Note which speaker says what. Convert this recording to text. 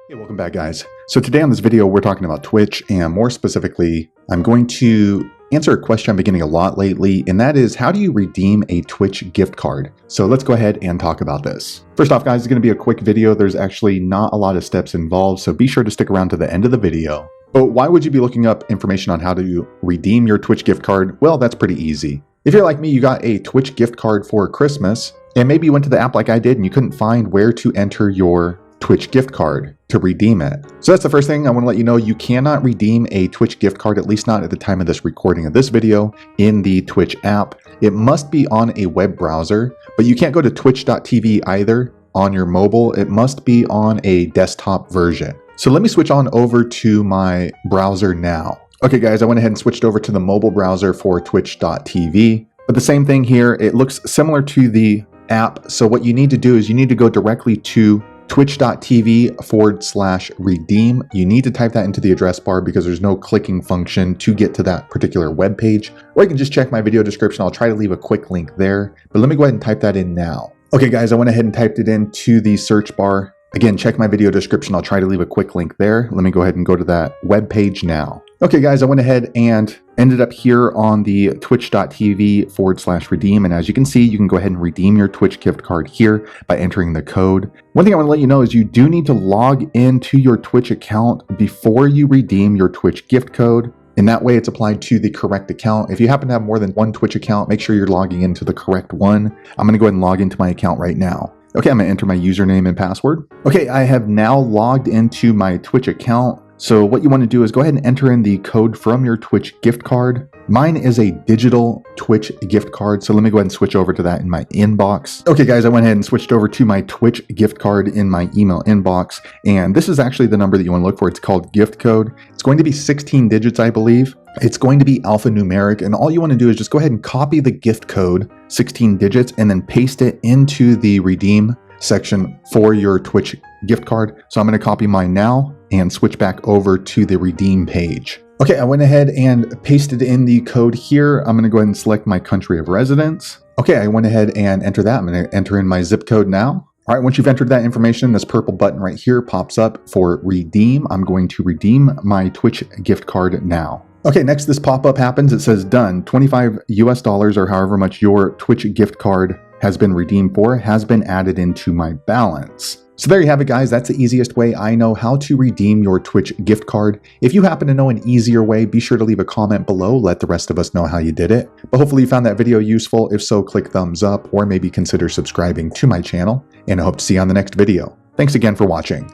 Speaker 1: Hey, welcome back, guys. So today on this video, we're talking about Twitch, and more specifically, I'm going to answer a question I've been getting a lot lately, and that is, how do you redeem a Twitch gift card? So let's go ahead and talk about this. First off, guys, it's going to be a quick video. There's actually not a lot of steps involved, so be sure to stick around to the end of the video. But why would you be looking up information on how to redeem your Twitch gift card? Well, that's pretty easy. If you're like me, you got a Twitch gift card for Christmas, and maybe you went to the app like I did and you couldn't find where to enter your Twitch gift card to redeem it. So that's the first thing I want to let you know. You cannot redeem a Twitch gift card, at least not at the time of this recording of this video, in the Twitch app. It must be on a web browser, but you can't go to twitch.tv either on your mobile. It must be on a desktop version. So let me switch on over to my browser now. Okay, guys, I went ahead and switched over to the mobile browser for twitch.tv. But the same thing here, it looks similar to the app. So what you need to do is you need to go directly to twitch.tv/redeem. You need to type that into the address bar because there's no clicking function to get to that particular web page. Or you can just check my video description. I'll try to leave a quick link there, but let me go ahead and type that in now. Okay, guys, I went ahead and typed it into the search bar. Again, check my video description. I'll try to leave a quick link there. Let me go ahead and go to that web page now. Okay, guys, I went ahead and ended up here on the twitch.tv/redeem. And as you can see, you can go ahead and redeem your Twitch gift card here by entering the code. One thing I want to let you know is you do need to log into your Twitch account before you redeem your Twitch gift code. And that way it's applied to the correct account. If you happen to have more than one Twitch account, make sure you're logging into the correct one. I'm going to go ahead and log into my account right now. Okay, I'm going to enter my username and password. Okay, I have now logged into my Twitch account. So what you want to do is go ahead and enter in the code from your Twitch gift card. Mine is a digital Twitch gift card, so let me go ahead and switch over to that in my inbox. Okay, guys, I went ahead and switched over to my Twitch gift card in my email inbox, and this is actually the number that you want to look for. It's called gift code. It's going to be 16 digits, I believe. It's going to be alphanumeric, and all you want to do is just go ahead and copy the gift code, 16 digits, and then paste it into the redeem section for your Twitch gift card. So I'm going to copy mine now and switch back over to the redeem page. Okay, I went ahead and pasted in the code here. I'm going to go ahead and select my country of residence. Okay, I went ahead and enter that. I'm going to enter in my zip code now. All right, once you've entered that information, this purple button right here pops up for redeem. I'm going to redeem my Twitch gift card now. Okay, next this pop-up happens. It says done. $25 or however much your Twitch gift card has been redeemed for has been added into my balance. So there you have it, guys. That's the easiest way I know how to redeem your Twitch gift card. If you happen to know an easier way, be sure to leave a comment below. Let the rest of us know how you did it. But hopefully you found that video useful. If so, click thumbs up or maybe consider subscribing to my channel. And I hope to see you on the next video. Thanks again for watching.